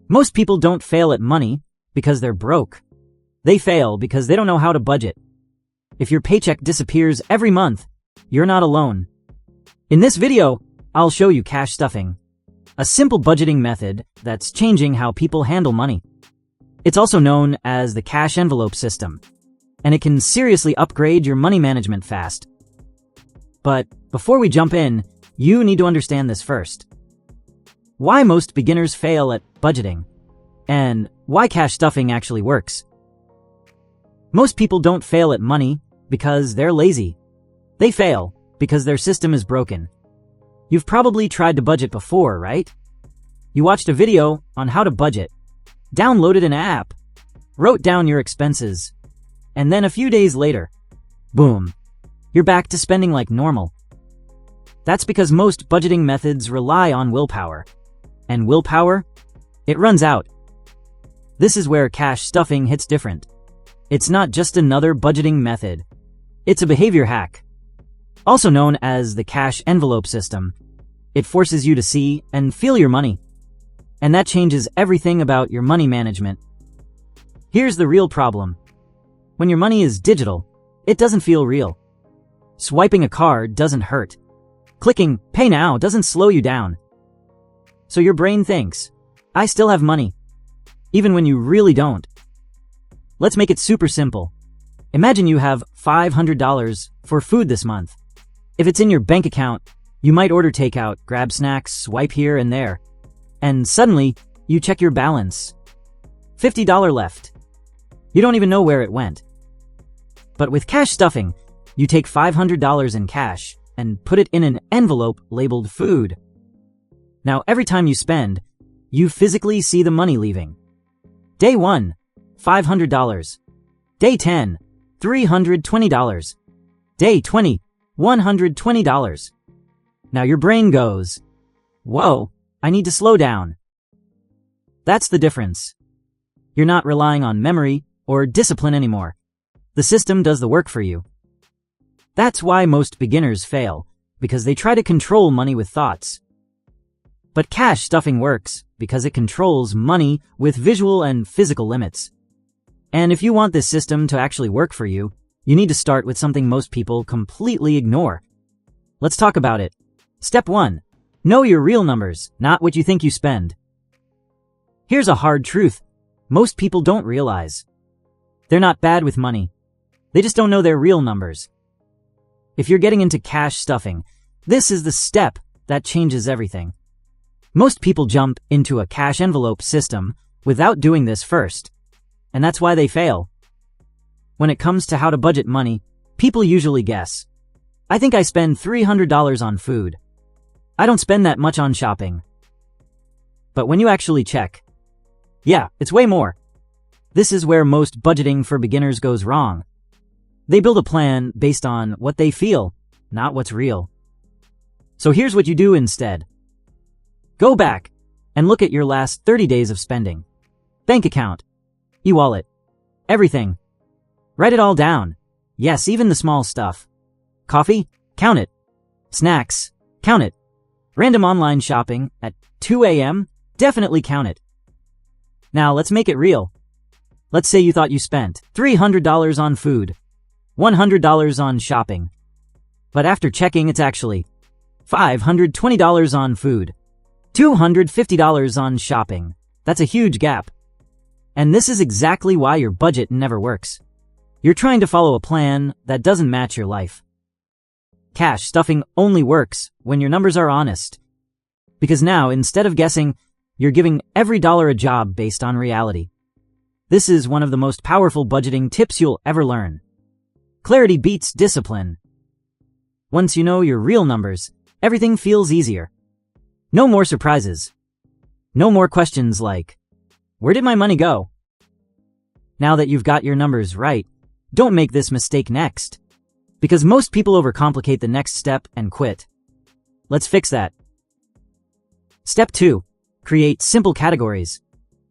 Most people don't fail at money because they're broke. They fail because they don't know how to budget. If your paycheck disappears every month, you're not alone. In this video, I'll show you cash stuffing, a simple budgeting method that's changing how people handle money. It's also known as the cash envelope system, and it can seriously upgrade your money management fast. But before we jump in, you need to understand this first. Why most beginners fail at budgeting, and why cash stuffing actually works. Most people don't fail at money because they're lazy. They fail because their system is broken. You've probably tried to budget before, right? You watched a video on how to budget, downloaded an app, wrote down your expenses, and then a few days later, boom, you're back to spending like normal. That's because most budgeting methods rely on willpower. And willpower? It runs out. This is where cash stuffing hits different. It's not just another budgeting method. It's a behavior hack. Also known as the cash envelope system. It forces you to see and feel your money. And that changes everything about your money management. Here's the real problem. When your money is digital, it doesn't feel real. Swiping a card doesn't hurt. Clicking pay now doesn't slow you down. So your brain thinks, I still have money, even when you really don't. Let's make it super simple. Imagine you have $500 for food this month. If it's in your bank account, you might order takeout, grab snacks, swipe here and there, and suddenly you check your balance. $50 left. You don't even know where it went. But with cash stuffing, you take $500 in cash and put it in an envelope labeled food. Now, every time you spend, you physically see the money leaving. Day 1, $500. Day 10, $320. Day 20, $120. Now your brain goes, whoa, I need to slow down. That's the difference. You're not relying on memory or discipline anymore. The system does the work for you. That's why most beginners fail, because they try to control money with thoughts. But cash stuffing works because it controls money with visual and physical limits. And if you want this system to actually work for you, you need to start with something most people completely ignore. Let's talk about it. Step 1. Know your real numbers, not what you think you spend. Here's a hard truth most people don't realize. They're not bad with money. They just don't know their real numbers. If you're getting into cash stuffing, this is the step that changes everything. Most people jump into a cash envelope system without doing this first, and that's why they fail. When it comes to how to budget money, people usually guess. I think I spend $300 on food. I don't spend that much on shopping. But when you actually check, yeah, it's way more. This is where most budgeting for beginners goes wrong. They build a plan based on what they feel, not what's real. So here's what you do instead. Go back and look at your last 30 days of spending. Bank account, e-wallet, everything. Write it all down. Yes, even the small stuff. Coffee? Count it. Snacks? Count it. Random online shopping at 2 a.m.? Definitely count it. Now let's make it real. Let's say you thought you spent $300 on food, $100 on shopping. But after checking, it's actually $520 on food, $250 on shopping. That's a huge gap. And this is exactly why your budget never works. You're trying to follow a plan that doesn't match your life. Cash stuffing only works when your numbers are honest. Because now, instead of guessing, you're giving every dollar a job based on reality. This is one of the most powerful budgeting tips you'll ever learn. Clarity beats discipline. Once you know your real numbers, everything feels easier. No more surprises. No more questions like, where did my money go? Now that you've got your numbers right, don't make this mistake next. Because most people overcomplicate the next step and quit. Let's fix that. Step 2. Create simple categories.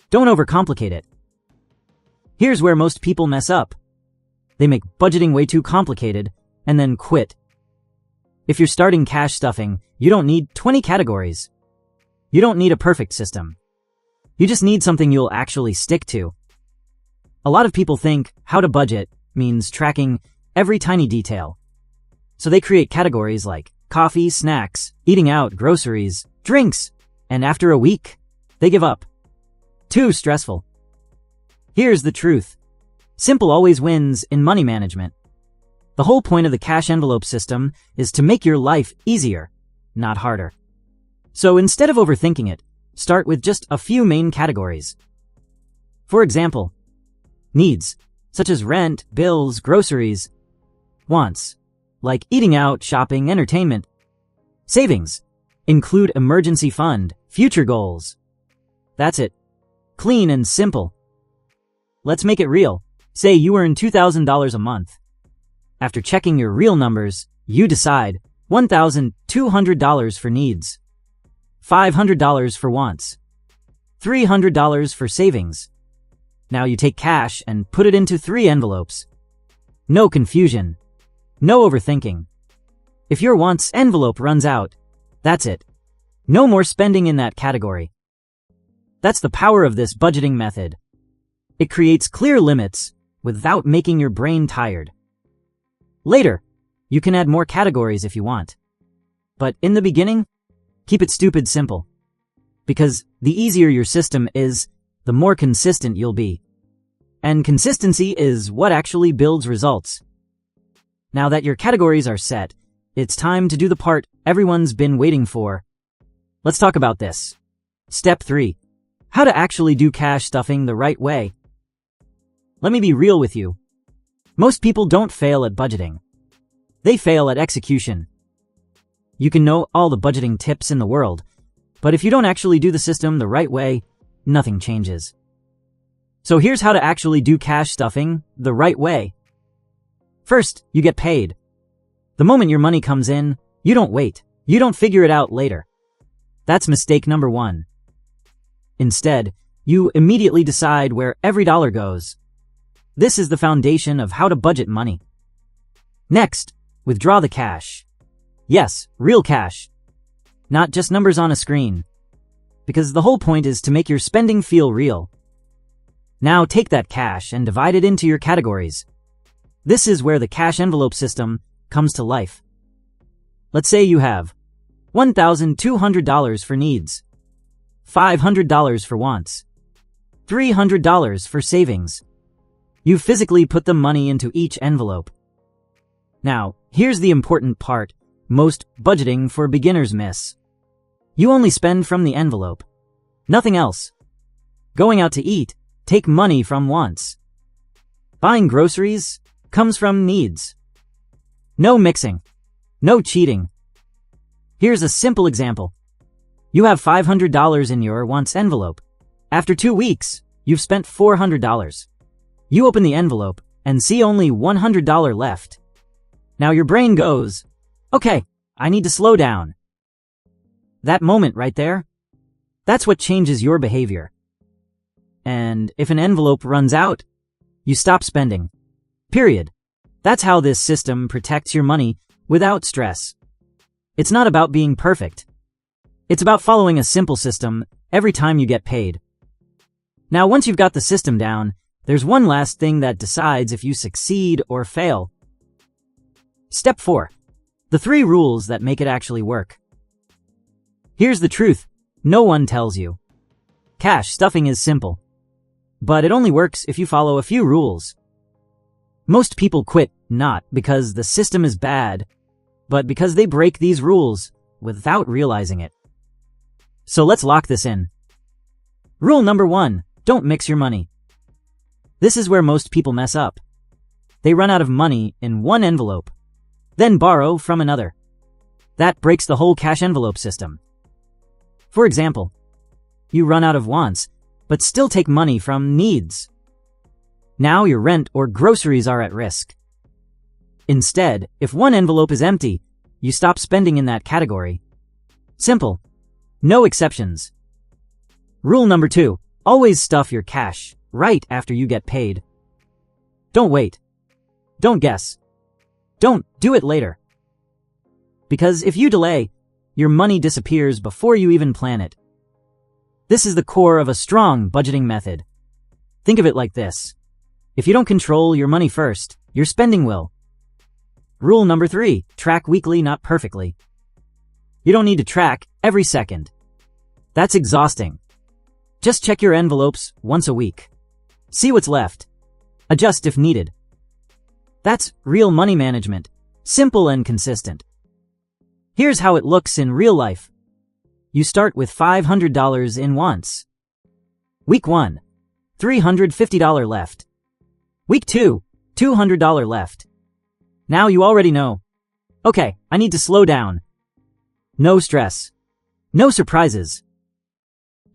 Don't overcomplicate it. Here's where most people mess up. They make budgeting way too complicated and then quit. If you're starting cash stuffing, you don't need 20 categories. You don't need a perfect system. You just need something you'll actually stick to. A lot of people think how to budget means tracking every tiny detail. So they create categories like coffee, snacks, eating out, groceries, drinks, and after a week, they give up. Too stressful. Here's the truth. Simple always wins in money management. The whole point of the cash envelope system is to make your life easier, not harder. So instead of overthinking it, start with just a few main categories. For example, needs, such as rent, bills, groceries. Wants, like eating out, shopping, entertainment. Savings, include emergency fund, future goals. That's it. Clean and simple. Let's make it real. Say you earn $2,000 a month. After checking your real numbers, you decide $1,200 for needs, $500 for wants, $300 for savings. Now you take cash and put it into 3 envelopes. No confusion. No overthinking. If your wants envelope runs out, that's it. No more spending in that category. That's the power of this budgeting method. It creates clear limits without making your brain tired. Later, you can add more categories if you want. But in the beginning, keep it stupid simple. Because the easier your system is, the more consistent you'll be. And consistency is what actually builds results. Now that your categories are set, it's time to do the part everyone's been waiting for. Let's talk about this. Step 3. How to actually do cash stuffing the right way. Let me be real with you. Most people don't fail at budgeting. They fail at execution. You can know all the budgeting tips in the world, but if you don't actually do the system the right way, nothing changes. So here's how to actually do cash stuffing the right way. First, you get paid. The moment your money comes in, you don't wait. You don't figure it out later. That's mistake number 1. Instead, you immediately decide where every dollar goes. This is the foundation of how to budget money. Next, withdraw the cash. Yes, real cash. Not just numbers on a screen. Because the whole point is to make your spending feel real. Now take that cash and divide it into your categories. This is where the cash envelope system comes to life. Let's say you have $1,200 for needs, $500 for wants, $300 for savings. You physically put the money into each envelope. Now, here's the important part most budgeting for beginners miss. You only spend from the envelope. Nothing else. Going out to eat, take money from wants. Buying groceries comes from needs. No mixing. No cheating. Here's a simple example. You have $500 in your wants envelope. After 2 weeks, you've spent $400. You open the envelope and see only $100 left. Now your brain goes, okay, I need to slow down. That moment right there, that's what changes your behavior. And if an envelope runs out, you stop spending. Period. That's how this system protects your money without stress. It's not about being perfect. It's about following a simple system every time you get paid. Now, once you've got the system down, there's one last thing that decides if you succeed or fail. Step 4. The 3 rules that make it actually work. Here's the truth. No one tells you. Cash stuffing is simple. But it only works if you follow a few rules. Most people quit not because the system is bad, but because they break these rules without realizing it. So let's lock this in. Rule number 1. Don't mix your money. This is where most people mess up. They run out of money in one envelope, then borrow from another. That breaks the whole cash envelope system. For example, you run out of wants, but still take money from needs. Now your rent or groceries are at risk. Instead, if one envelope is empty, you stop spending in that category. Simple. No exceptions. Rule number 2. Always stuff your cash right after you get paid. Don't wait. Don't guess. Don't do it later. Because if you delay, your money disappears before you even plan it. This is the core of a strong budgeting method. Think of it like this. If you don't control your money first, your spending will. Rule number 3, track weekly, not perfectly. You don't need to track every second. That's exhausting. Just check your envelopes once a week. See what's left. Adjust if needed. That's real money management. Simple and consistent. Here's how it looks in real life. You start with $500 in wants. Week 1, $350 left. Week 2, $200 left. Now you already know. Okay, I need to slow down. No stress. No surprises.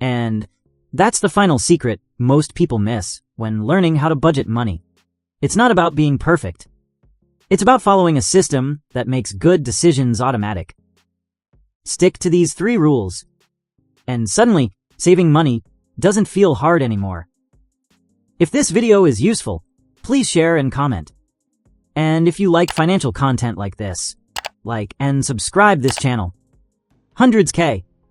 And that's the final secret most people miss when learning how to budget money. It's not about being perfect. It's about following a system that makes good decisions automatic. Stick to these 3 rules, and suddenly, saving money doesn't feel hard anymore. If this video is useful, please share and comment. And if you like financial content like this, like and subscribe this channel. Hundreds K.